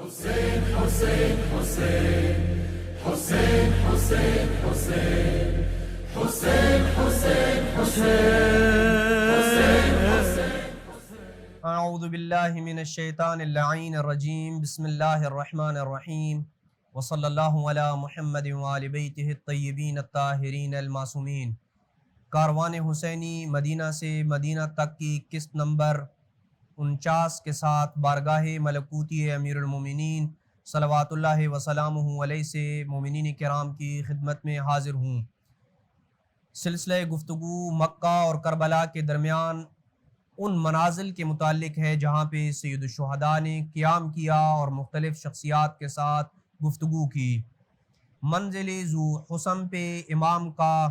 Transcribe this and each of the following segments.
حسین حسین حسین حسین حسین حسین حسین حسین حسین اعوذ باللہ من الشیطان اللعین الرجیم بسم اللہ الرحمن الرحیم وصلی اللہ علی محمد وآل بیتہ الطیبین الطاہرین المعصومین۔ کاروان حسینی مدینہ سے مدینہ تک کی قسط نمبر 49 کے ساتھ بارگاہ ملکوتی امیر المومنین صلوات اللہ وسلامہ علیہ سے مومنین کرام کی خدمت میں حاضر ہوں۔ سلسلہ گفتگو مکہ اور کربلا کے درمیان ان منازل کے متعلق ہے جہاں پہ سید الشہداء نے قیام کیا اور مختلف شخصیات کے ساتھ گفتگو کی۔ منزل ذو حسن پہ امام کا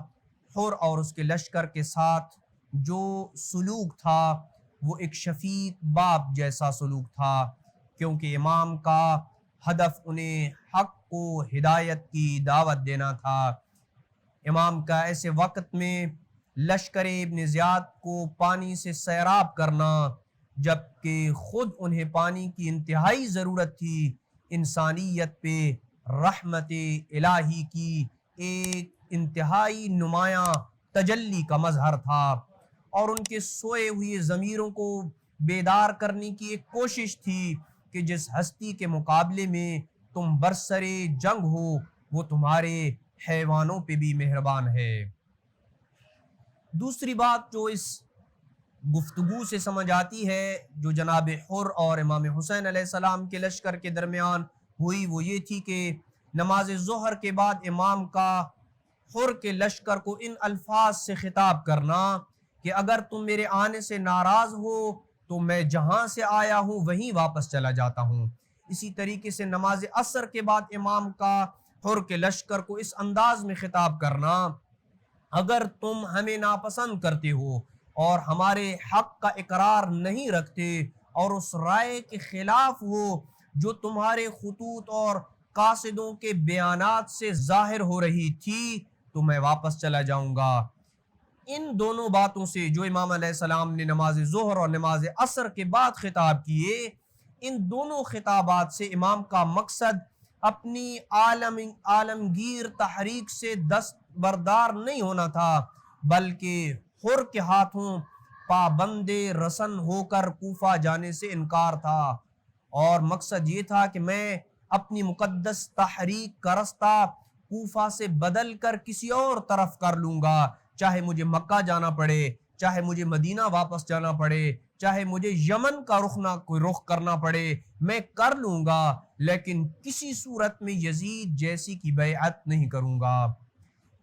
حر اور اس کے لشکر کے ساتھ جو سلوک تھا وہ ایک شفیق باپ جیسا سلوک تھا، کیونکہ امام کا ہدف انہیں حق کو ہدایت کی دعوت دینا تھا۔ امام کا ایسے وقت میں لشکر ابن زیاد کو پانی سے سیراب کرنا، جبکہ خود انہیں پانی کی انتہائی ضرورت تھی، انسانیت پہ رحمت الہی کی ایک انتہائی نمایاں تجلی کا مظہر تھا، اور ان کے سوئے ہوئے ضمیروں کو بیدار کرنے کی ایک کوشش تھی کہ جس ہستی کے مقابلے میں تم برسرے جنگ ہو وہ تمہارے حیوانوں پہ بھی مہربان ہے۔ دوسری بات جو اس گفتگو سے سمجھ آتی ہے جو جناب حر اور امام حسین علیہ السلام کے لشکر کے درمیان ہوئی، وہ یہ تھی کہ نماز ظہر کے بعد امام کا حر کے لشکر کو ان الفاظ سے خطاب کرنا کہ اگر تم میرے آنے سے ناراض ہو تو میں جہاں سے آیا ہوں وہیں واپس چلا جاتا ہوں۔ اسی طریقے سے نماز عصر کے بعد امام کا حر کے لشکر کو اس انداز میں خطاب کرنا، اگر تم ہمیں ناپسند کرتے ہو اور ہمارے حق کا اقرار نہیں رکھتے اور اس رائے کے خلاف ہو جو تمہارے خطوط اور قاصدوں کے بیانات سے ظاہر ہو رہی تھی تو میں واپس چلا جاؤں گا۔ ان دونوں باتوں سے جو امام علیہ السلام نے نماز ظہر اور نماز عصر کے بعد خطاب کیے، ان دونوں خطابات سے امام کا مقصد اپنی عالمگیر تحریک سے دستبردار نہیں ہونا تھا، بلکہ حر کے ہاتھوں پابند رسن ہو کر کوفہ جانے سے انکار تھا، اور مقصد یہ تھا کہ میں اپنی مقدس تحریک کا رستہ کوفہ سے بدل کر کسی اور طرف کر لوں گا، چاہے مجھے مکہ جانا پڑے، چاہے مجھے مدینہ واپس جانا پڑے، چاہے مجھے یمن کا رخ کرنا پڑے، میں کر لوں گا، لیکن کسی صورت میں یزید جیسی کی بیعت نہیں کروں گا۔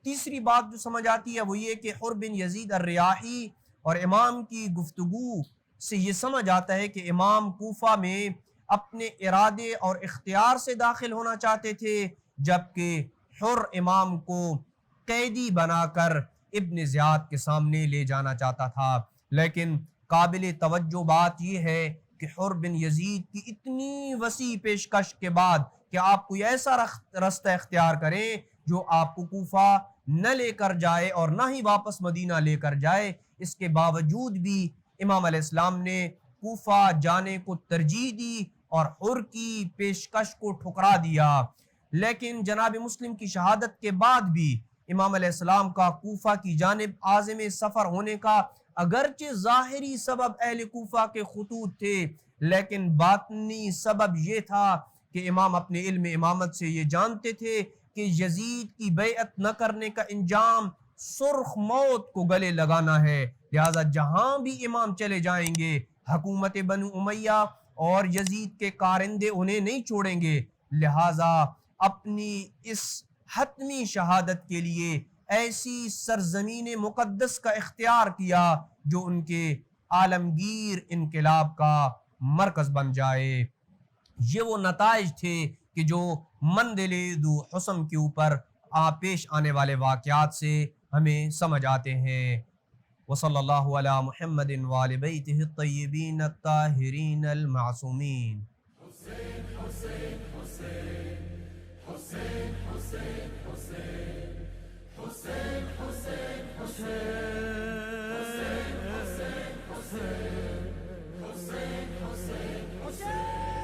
تیسری بات جو سمجھ آتی ہے وہ یہ کہ حر بن یزید الریاحی اور امام کی گفتگو سے یہ سمجھ آتا ہے کہ امام کوفہ میں اپنے ارادے اور اختیار سے داخل ہونا چاہتے تھے، جبکہ حر امام کو قیدی بنا کر ابن زیاد کے سامنے لے جانا چاہتا تھا۔ لیکن قابل توجہ بات یہ ہے کہ حر بن یزید کی اتنی وسیع پیشکش کے بعد کہ آپ کوئی ایسا رستہ اختیار کریں جو آپ کو کوفہ نہ لے کر جائے اور نہ ہی واپس مدینہ لے کر جائے، اس کے باوجود بھی امام علیہ السلام نے کوفہ جانے کو ترجیح دی اور حر کی پیشکش کو ٹھکرا دیا۔ لیکن جناب مسلم کی شہادت کے بعد بھی امام علیہ السلام کا کوفہ کی جانب عازم سفر ہونے کا اگرچہ ظاہری سبب اہل کوفہ کے خطوط تھے، لیکن باطنی سبب یہ تھا کہ امام اپنے علم امامت سے یہ جانتے تھے کہ یزید کی بیعت نہ کرنے کا انجام سرخ موت کو گلے لگانا ہے، لہٰذا جہاں بھی امام چلے جائیں گے حکومت بنو امیہ اور یزید کے کارندے انہیں نہیں چھوڑیں گے، لہٰذا اپنی اس حتمی شہادت کے لیے ایسی سرزمین مقدس کا اختیار کیا جو ان کے عالمگیر انقلاب کا مرکز بن جائے۔ یہ وہ نتائج تھے کہ جو منزل ذو حسن کے اوپر پیش آنے والے واقعات سے ہمیں سمجھ آتے ہیں۔ وصلی اللہ علی محمد وآل بیتہ الطیبین الطاہرین المعصومین۔ حسین حسین حسین حسین حسین حسین حسین حسین حسین حسین حسین حسین حسین حسین